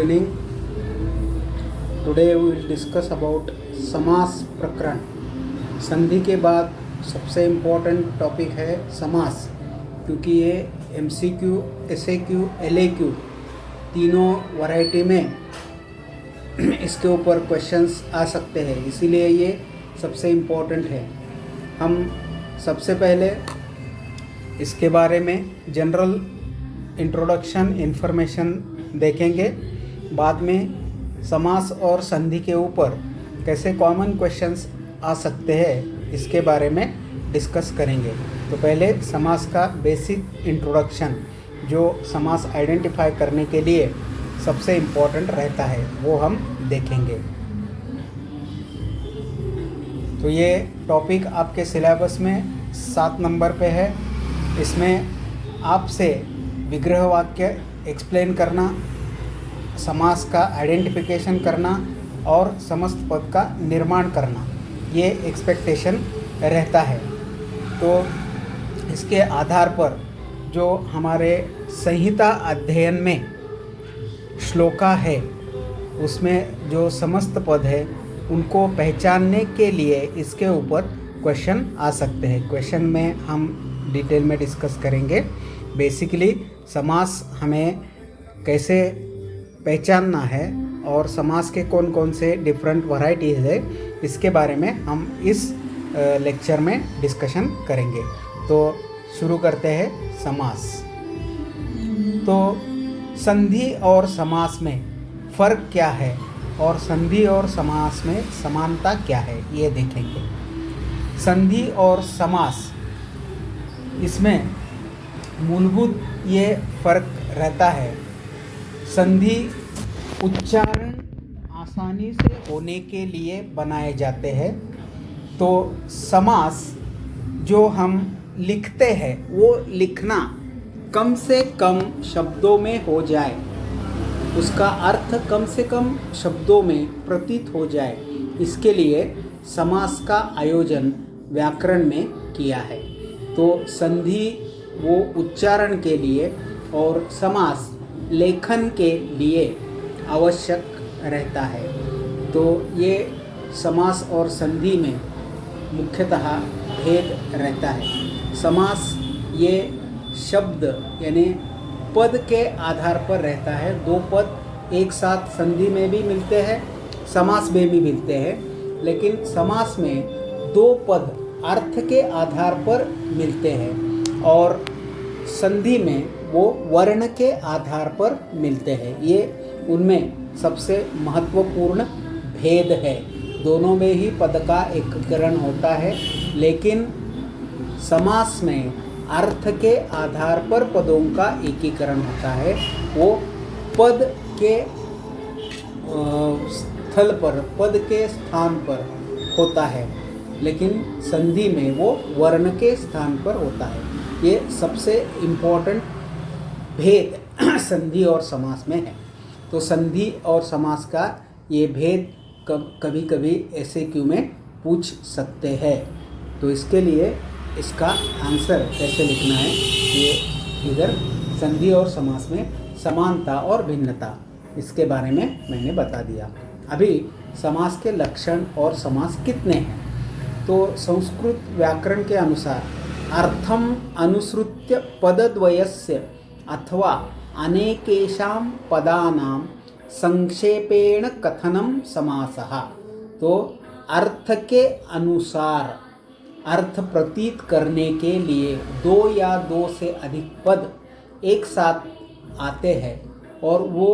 evening. Today we will discuss about समास प्रकरण. संधि के बाद सबसे इम्पोर्टेंट टॉपिक है समास, क्योंकि ये MCQ, SAQ, LAQ तीनों वैरायटी में इसके ऊपर क्वेश्चंस आ सकते हैं, इसीलिए ये सबसे इम्पोर्टेंट है. हम सबसे पहले इसके बारे में जनरल इंट्रोडक्शन इन्फॉर्मेशन देखेंगे. बाद में समास और संधि के ऊपर कैसे कॉमन क्वेश्चंस आ सकते हैं इसके बारे में डिस्कस करेंगे. तो पहले समास का बेसिक इंट्रोडक्शन, जो समास आइडेंटिफाई करने के लिए सबसे इम्पोर्टेंट रहता है, वो हम देखेंगे. तो ये टॉपिक आपके सिलेबस में 7 नंबर पे है. इसमें आपसे विग्रह वाक्य एक्सप्लेन करना, समास का आइडेंटिफिकेशन करना और समस्त पद का निर्माण करना, ये एक्सपेक्टेशन रहता है. तो इसके आधार पर जो हमारे संहिता अध्ययन में श्लोका है, उसमें जो समस्त पद है उनको पहचानने के लिए इसके ऊपर क्वेश्चन आ सकते हैं. क्वेश्चन में हम डिटेल में डिस्कस करेंगे. बेसिकली समास हमें कैसे पहचानना है और समास के कौन कौन से डिफरेंट वैरायटीज है, इसके बारे में हम इस लेक्चर में डिस्कशन करेंगे. तो शुरू करते हैं समास. तो संधि और समास में फ़र्क क्या है और संधि और समास में समानता क्या है, ये देखेंगे. संधि और समास, इसमें मूलभूत ये फ़र्क रहता है. संधि उच्चारण आसानी से होने के लिए बनाए जाते हैं. तो समास जो हम लिखते हैं, वो लिखना कम से कम शब्दों में हो जाए, उसका अर्थ कम से कम शब्दों में प्रतीत हो जाए, इसके लिए समास का आयोजन व्याकरण में किया है. तो संधि वो उच्चारण के लिए और समास लेखन के लिए आवश्यक रहता है. तो ये समास और संधि में मुख्यतः भेद रहता है. समास ये शब्द यानी पद के आधार पर रहता है. 2 पद एक साथ संधि में भी मिलते हैं, समास में भी मिलते हैं, लेकिन समास में 2 पद अर्थ के आधार पर मिलते हैं और संधि में वो वर्ण के आधार पर मिलते हैं. ये उनमें सबसे महत्वपूर्ण भेद है. दोनों में ही पद का एकीकरण होता है, लेकिन समास में अर्थ के आधार पर पदों का एकीकरण होता है. वो पद के स्थल पर, पद के स्थान पर होता है, लेकिन संधि में वो वर्ण के स्थान पर होता है. ये सबसे इम्पोर्टेंट भेद संधि और समास में है. तो संधि और समास का ये भेद कभी कभी SAQ में पूछ सकते हैं. तो इसके लिए इसका आंसर कैसे लिखना है, ये इधर संधि और समास में समानता और भिन्नता, इसके बारे में मैंने बता दिया. अभी समास के लक्षण और समास कितने हैं. तो संस्कृत व्याकरण के अनुसार अर्थम अनुसृत्य पदद्वयस्य अथवा अनेकेषां पदानां संक्षेपेण कथनम समासः. तो अर्थ के अनुसार अर्थ प्रतीत करने के लिए 2 या 2 से अधिक पद एक साथ आते हैं और वो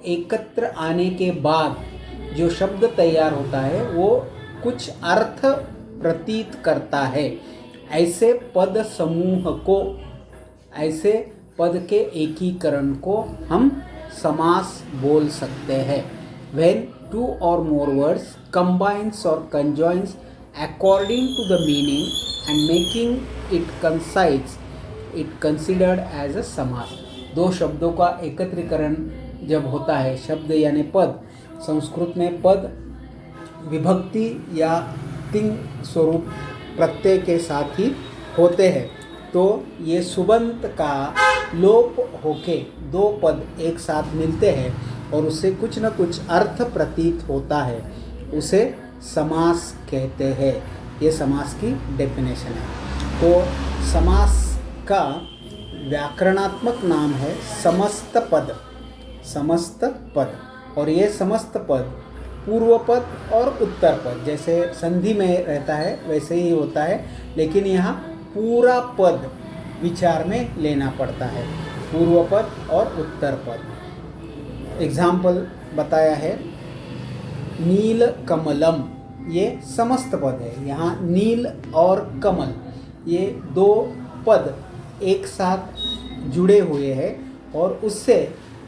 एकत्र आने के बाद जो शब्द तैयार होता है वो कुछ अर्थ प्रतीत करता है. ऐसे पद समूह को, ऐसे पद के एकीकरण को हम समास बोल सकते हैं. When 2 or more words combines or conjoins according to the meaning and making it concise, it considered as a समास. 2 शब्दों का एकत्रीकरण जब होता है, शब्द यानी पद, संस्कृत में पद विभक्ति या तिंग स्वरूप प्रत्यय के साथ ही होते हैं. तो ये सुबंत का लोप होके 2 पद एक साथ मिलते हैं और उससे कुछ न कुछ अर्थ प्रतीत होता है, उसे समास कहते हैं। ये समास की डेफिनेशन है। तो समास का व्याकरणात्मक नाम है समस्त पद। समस्त पद, और ये समस्त पद पूर्व पद और उत्तर पद जैसे संधि में रहता है वैसे ही होता है, लेकिन यहाँ पूरा पद विचार में लेना पड़ता है, पूर्व पद और उत्तर पद। एग्जाम्पल बताया है, नील कमलम, ये समस्त पद है। यहाँ नील और कमल ये दो पद एक साथ जुड़े हुए हैं और उससे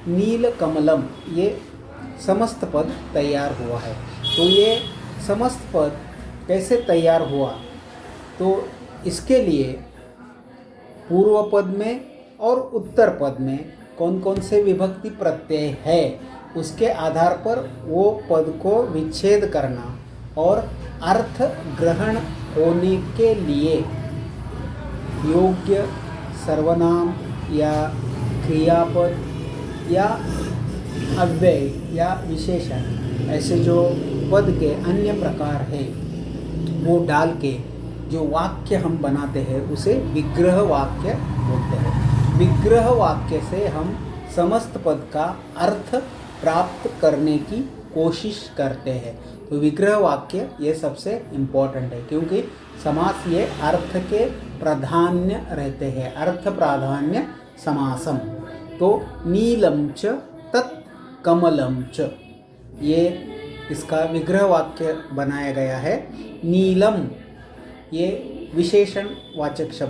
नील कमलम ये समस्त पद तैयार हुआ है। तो ये समस्त पद कैसे तैयार हुआ, तो इसके लिए पूर्व पद में और उत्तर पद में कौन कौन से विभक्ति प्रत्यय है उसके आधार पर वो पद को विच्छेद करना और अर्थ ग्रहण होने के लिए योग्य सर्वनाम या क्रियापद या अव्यय या विशेषण ऐसे जो पद के अन्य प्रकार है वो डाल के जो वाक्य हम बनाते हैं उसे विग्रह वाक्य बोलते हैं। विग्रह वाक्य से हम समस्त पद का अर्थ प्राप्त करने की कोशिश करते हैं। तो विग्रह वाक्य ये सबसे इम्पोर्टेंट है, क्योंकि समास ये अर्थ के प्राधान्य रहते हैं, अर्थ प्राधान्य समासम। तो नीलम च तत् कमलम च, ये इसका विग्रह वाक्य बनाया गया है। नीलम ये विशेषण वाचक शब्द